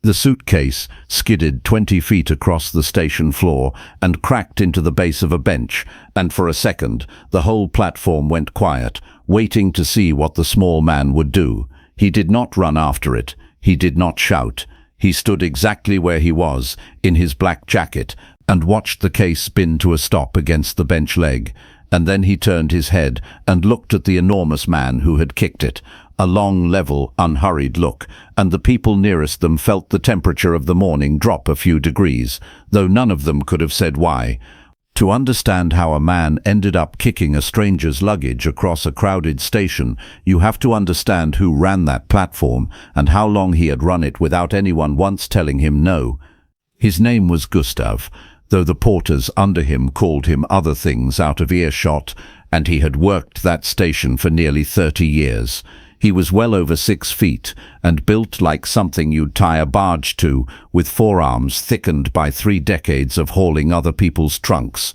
The suitcase skidded 20 feet across the station floor and cracked into the base of a bench, and for a second, the whole platform went quiet, waiting to see what the small man would do. He did not run after it. He did not shout. He stood exactly where he was, in his black jacket, and watched the case spin to a stop against the bench leg. And then he turned his head and looked at the enormous man who had kicked it. A long, level, unhurried look, and the people nearest them felt the temperature of the morning drop a few degrees, though none of them could have said why. To understand how a man ended up kicking a stranger's luggage across a crowded station, you have to understand who ran that platform and how long he had run it without anyone once telling him no. His name was Gustav, though the porters under him called him other things out of earshot, and he had worked that station for nearly 30 years. He was well over 6 feet and built like something you'd tie a barge to, with forearms thickened by 3 decades of hauling other people's trunks.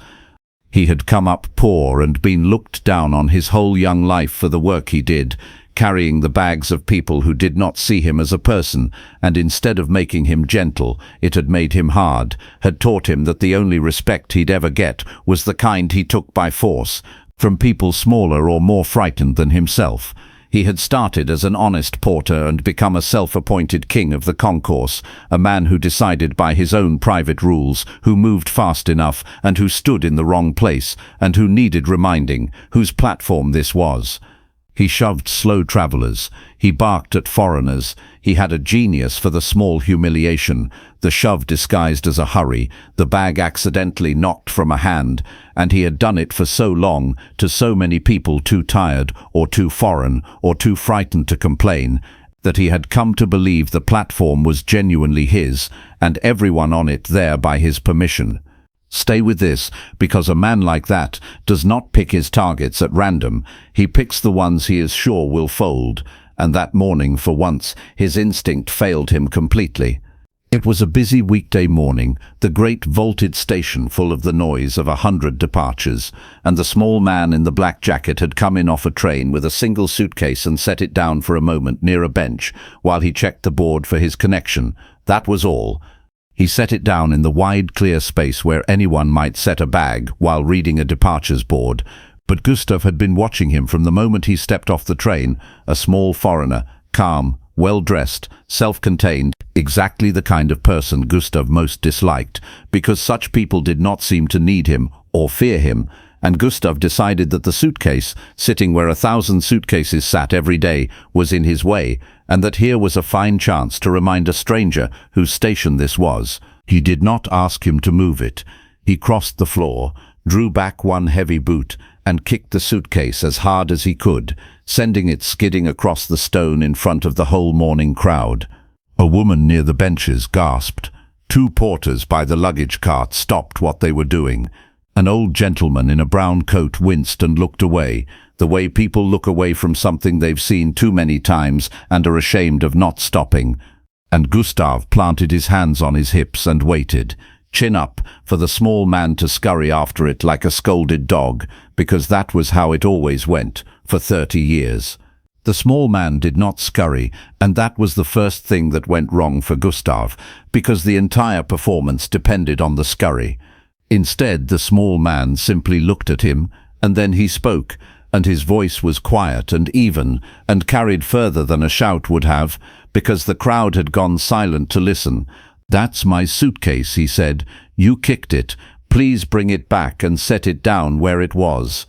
He had come up poor and been looked down on his whole young life for the work he did, carrying the bags of people who did not see him as a person, and instead of making him gentle, it had made him hard, had taught him that the only respect he'd ever get was the kind he took by force, from people smaller or more frightened than himself. He had started as an honest porter and become a self-appointed king of the concourse, a man who decided by his own private rules, who moved fast enough and who stood in the wrong place, and who needed reminding whose platform this was. He shoved slow travelers. He barked at foreigners. He had a genius for the small humiliation, the shove disguised as a hurry, the bag accidentally knocked from a hand, and he had done it for so long, to so many people too tired, or too foreign, or too frightened to complain, that he had come to believe the platform was genuinely his, and everyone on it there by his permission. Stay with this, because a man like that does not pick his targets at random. He picks the ones he is sure will fold, and that morning, for once, his instinct failed him completely. It was a busy weekday morning, the great vaulted station full of the noise of 100 departures, and the small man in the black jacket had come in off a train with a single suitcase and set it down for a moment near a bench, while he checked the board for his connection. That was all. He set it down in the wide, clear space where anyone might set a bag while reading a departures board. But Gustav had been watching him from the moment he stepped off the train, a small foreigner, calm, well-dressed, self-contained, exactly the kind of person Gustav most disliked, because such people did not seem to need him or fear him. And Gustav decided that the suitcase, sitting where 1,000 suitcases sat every day, was in his way, and that here was a fine chance to remind a stranger whose station this was. He did not ask him to move it. He crossed the floor, drew back one heavy boot, and kicked the suitcase as hard as he could, sending it skidding across the stone in front of the whole morning crowd. A woman near the benches gasped. 2 porters by the luggage cart stopped what they were doing. An old gentleman in a brown coat winced and looked away, the way people look away from something they've seen too many times and are ashamed of not stopping. And Gustav planted his hands on his hips and waited, chin up, for the small man to scurry after it like a scolded dog, because that was how it always went, for 30 years. The small man did not scurry, and that was the first thing that went wrong for Gustav, because the entire performance depended on the scurry. Instead, the small man simply looked at him, and then he spoke, and his voice was quiet and even, and carried further than a shout would have, because the crowd had gone silent to listen. "That's my suitcase," he said. "You kicked it. Please bring it back and set it down where it was."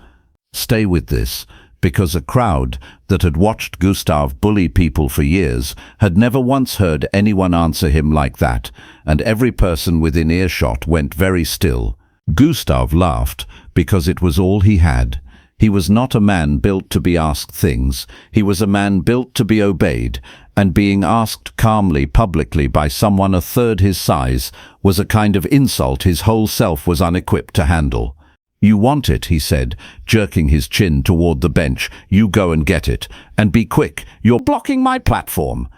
Stay with this, because a crowd that had watched Gustav bully people for years had never once heard anyone answer him like that, and every person within earshot went very still. Gustav laughed, because it was all he had. He was not a man built to be asked things. He was a man built to be obeyed, and being asked calmly publicly by someone a third his size was a kind of insult his whole self was unequipped to handle. "You want it," he said, jerking his chin toward the bench. "You go and get it. And be quick. You're blocking my platform."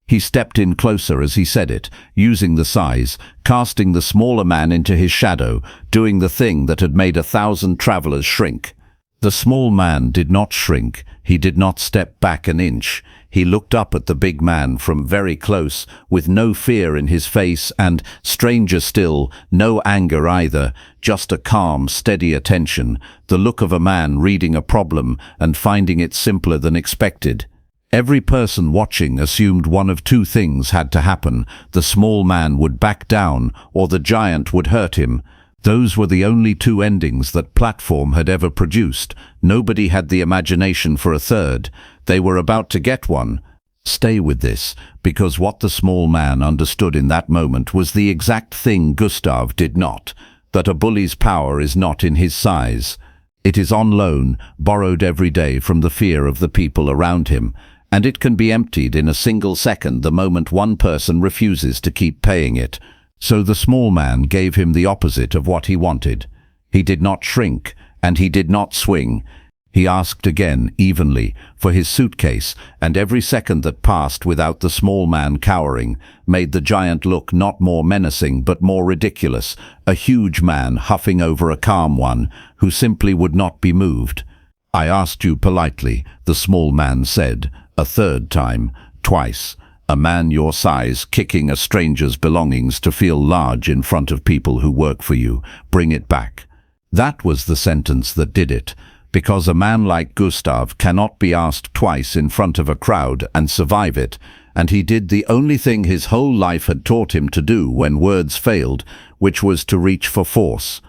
He stepped in closer as he said it, using the size, casting the smaller man into his shadow, doing the thing that had made 1,000 travelers shrink. The small man did not shrink. He did not step back an inch. He looked up at the big man from very close, with no fear in his face and, stranger still, no anger either, just a calm, steady attention, the look of a man reading a problem and finding it simpler than expected. Every person watching assumed one of two things had to happen. The small man would back down, or the giant would hurt him. Those were the only two endings that Platform had ever produced. Nobody had the imagination for a third. They were about to get one. Stay with this, because what the small man understood in that moment was the exact thing Gustav did not, that a bully's power is not in his size. It is on loan, borrowed every day from the fear of the people around him, and it can be emptied in a single second the moment one person refuses to keep paying it. So the small man gave him the opposite of what he wanted. He did not shrink, and he did not swing. He asked again, evenly, for his suitcase, and every second that passed without the small man cowering made the giant look not more menacing but more ridiculous, a huge man huffing over a calm one who simply would not be moved. "I asked you politely," the small man said, a third time, twice. A man your size kicking a stranger's belongings to feel large in front of people who work for you. Bring it back. That was the sentence that did it, because a man like Gustav cannot be asked twice in front of a crowd and survive it, and he did the only thing his whole life had taught him to do when words failed, which was to reach for force.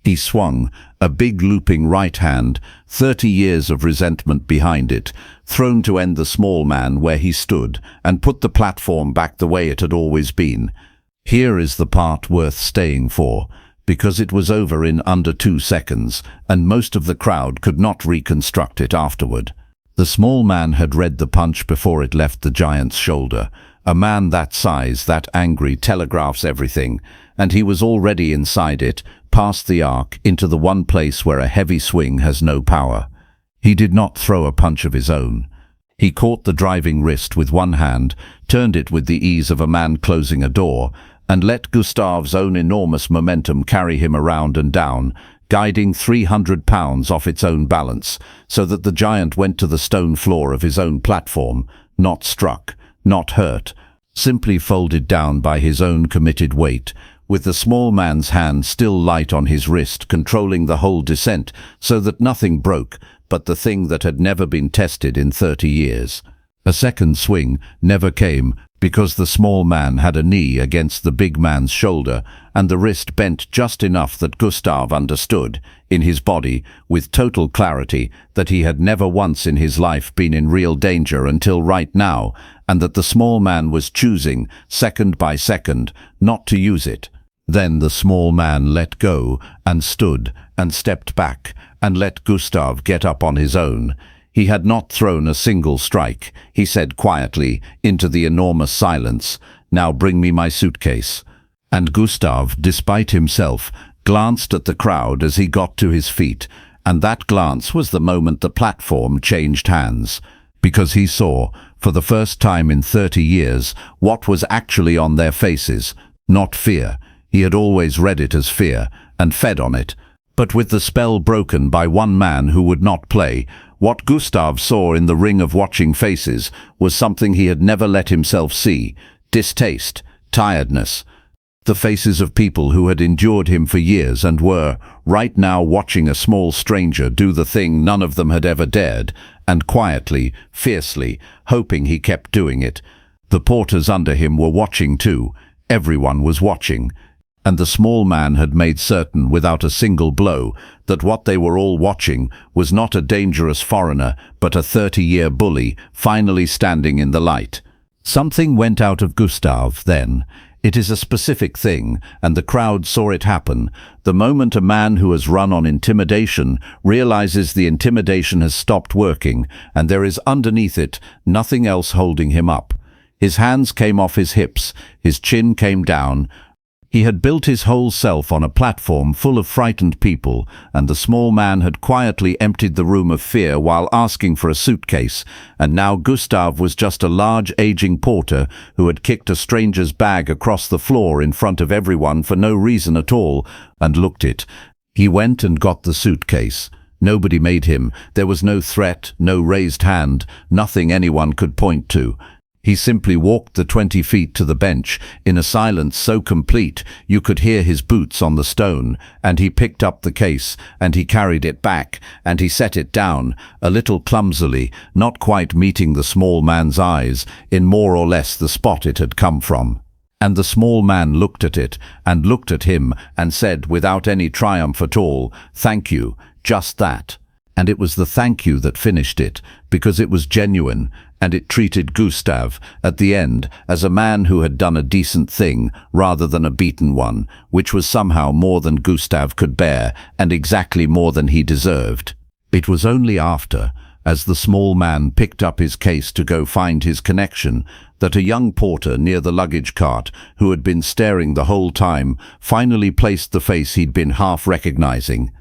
He swung, a big looping right hand, 30 years of resentment behind it, thrown to end the small man where he stood, and put the platform back the way it had always been. Here is the part worth staying for, because it was over in under 2 seconds, and most of the crowd could not reconstruct it afterward. The small man had read the punch before it left the giant's shoulder. A man that size, that angry, telegraphs everything, and he was already inside it, past the arc, into the one place where a heavy swing has no power. He did not throw a punch of his own. He caught the driving wrist with one hand, turned it with the ease of a man closing a door, and let Gustav's own enormous momentum carry him around and down, guiding 300 pounds off its own balance, so that the giant went to the stone floor of his own platform, not struck, not hurt, simply folded down by his own committed weight, with the small man's hand still light on his wrist, controlling the whole descent, so that nothing broke but the thing that had never been tested in 30 years. A second swing never came, because the small man had a knee against the big man's shoulder, and the wrist bent just enough that Gustav understood, in his body, with total clarity, that he had never once in his life been in real danger until right now, and that the small man was choosing, second by second, not to use it. Then the small man let go, and stood, and stepped back, and let Gustav get up on his own. He had not thrown a single strike, he said quietly, into the enormous silence. "Now bring me my suitcase." And Gustav, despite himself, glanced at the crowd as he got to his feet, and that glance was the moment the platform changed hands, because he saw, for the first time in 30 years, what was actually on their faces, not fear. He had always read it as fear, and fed on it. But with the spell broken by one man who would not play, what Gustav saw in the ring of watching faces was something he had never let himself see: distaste, tiredness. The faces of people who had endured him for years and were, right now, watching a small stranger do the thing none of them had ever dared, and quietly, fiercely, hoping he kept doing it. The porters under him were watching too. Everyone was watching. And the small man had made certain, without a single blow, that what they were all watching was not a dangerous foreigner, but a 30-year bully, finally standing in the light. Something went out of Gustav then. It is a specific thing, and the crowd saw it happen. The moment a man who has run on intimidation realizes the intimidation has stopped working, and there is underneath it nothing else holding him up. His hands came off his hips, his chin came down. He had built his whole self on a platform full of frightened people, and the small man had quietly emptied the room of fear while asking for a suitcase, and now Gustav was just a large aging porter who had kicked a stranger's bag across the floor in front of everyone for no reason at all, and looked it. He went and got the suitcase. Nobody made him. There was no threat, no raised hand, nothing anyone could point to. He simply walked the 20 feet to the bench in a silence so complete you could hear his boots on the stone, and he picked up the case, and he carried it back, and he set it down, a little clumsily, not quite meeting the small man's eyes, in more or less the spot it had come from. And the small man looked at it, and looked at him, and said without any triumph at all, "Thank you, just that." And it was the thank you that finished it, because it was genuine, and it treated Gustav, at the end, as a man who had done a decent thing, rather than a beaten one, which was somehow more than Gustav could bear, and exactly more than he deserved. It was only after, as the small man picked up his case to go find his connection, that a young porter near the luggage cart, who had been staring the whole time, finally placed the face he'd been half recognizing.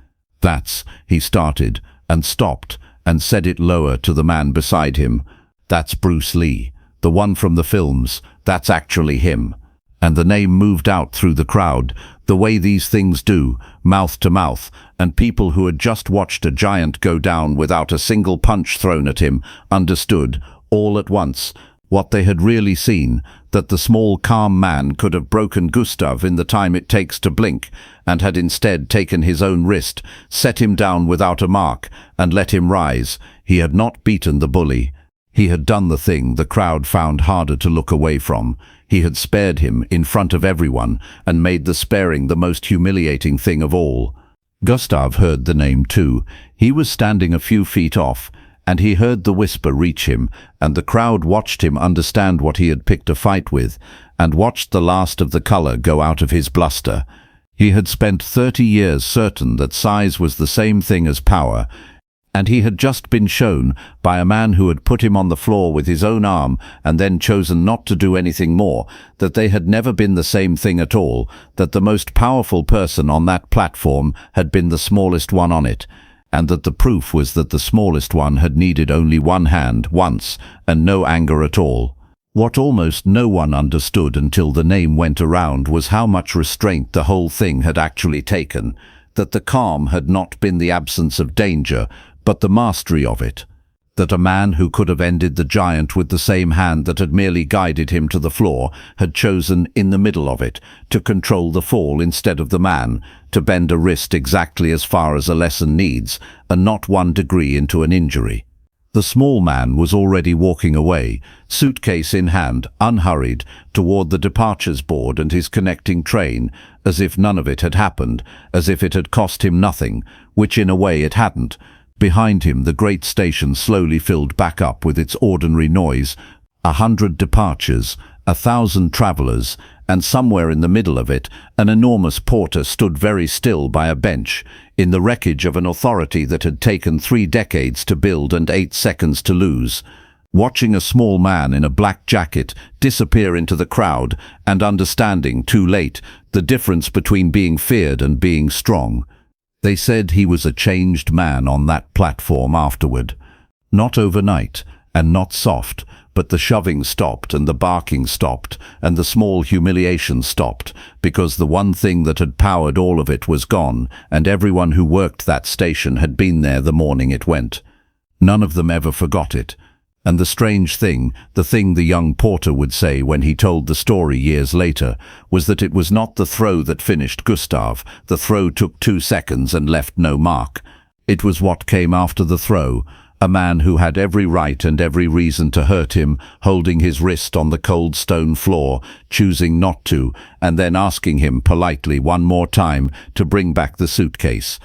"That's," he started, and stopped, and said it lower to the man beside him. "That's Bruce Lee, the one from the films. That's actually him." And the name moved out through the crowd, the way these things do, mouth to mouth, and people who had just watched a giant go down without a single punch thrown at him understood, all at once, what they had really seen, that the small calm man could have broken Gustav in the time it takes to blink, and had instead taken his own wrist, set him down without a mark, and let him rise. He had not beaten the bully. He had done the thing the crowd found harder to look away from. He had spared him in front of everyone, and made the sparing the most humiliating thing of all. Gustav heard the name too. He was standing a few feet off, and he heard the whisper reach him, and the crowd watched him understand what he had picked a fight with, and watched the last of the color go out of his bluster. He had spent 30 years certain that size was the same thing as power, and he had just been shown, by a man who had put him on the floor with his own arm and then chosen not to do anything more, that they had never been the same thing at all, that the most powerful person on that platform had been the smallest one on it, and that the proof was that the smallest one had needed only one hand, once, and no anger at all. What almost no one understood until the name went around was how much restraint the whole thing had actually taken, that the calm had not been the absence of danger, but the mastery of it, that a man who could have ended the giant with the same hand that had merely guided him to the floor had chosen, in the middle of it, to control the fall instead of the man, to bend a wrist exactly as far as a lesson needs, and not 1 degree into an injury. The small man was already walking away, suitcase in hand, unhurried, toward the departures board and his connecting train, as if none of it had happened, as if it had cost him nothing, which in a way it hadn't. Behind him the great station slowly filled back up with its ordinary noise, 100 departures, 1,000 travellers, and somewhere in the middle of it an enormous porter stood very still by a bench, in the wreckage of an authority that had taken 3 decades to build and 8 seconds to lose, watching a small man in a black jacket disappear into the crowd and understanding, too late, the difference between being feared and being strong. They said he was a changed man on that platform afterward. Not overnight, and not soft, but the shoving stopped and the barking stopped and the small humiliation stopped, because the one thing that had powered all of it was gone, and everyone who worked that station had been there the morning it went. None of them ever forgot it. And the strange thing, the thing the young porter would say when he told the story years later, was that it was not the throw that finished Gustav. The throw took 2 seconds and left no mark. It was what came after the throw, a man who had every right and every reason to hurt him, holding his wrist on the cold stone floor, choosing not to, and then asking him politely one more time to bring back the suitcase.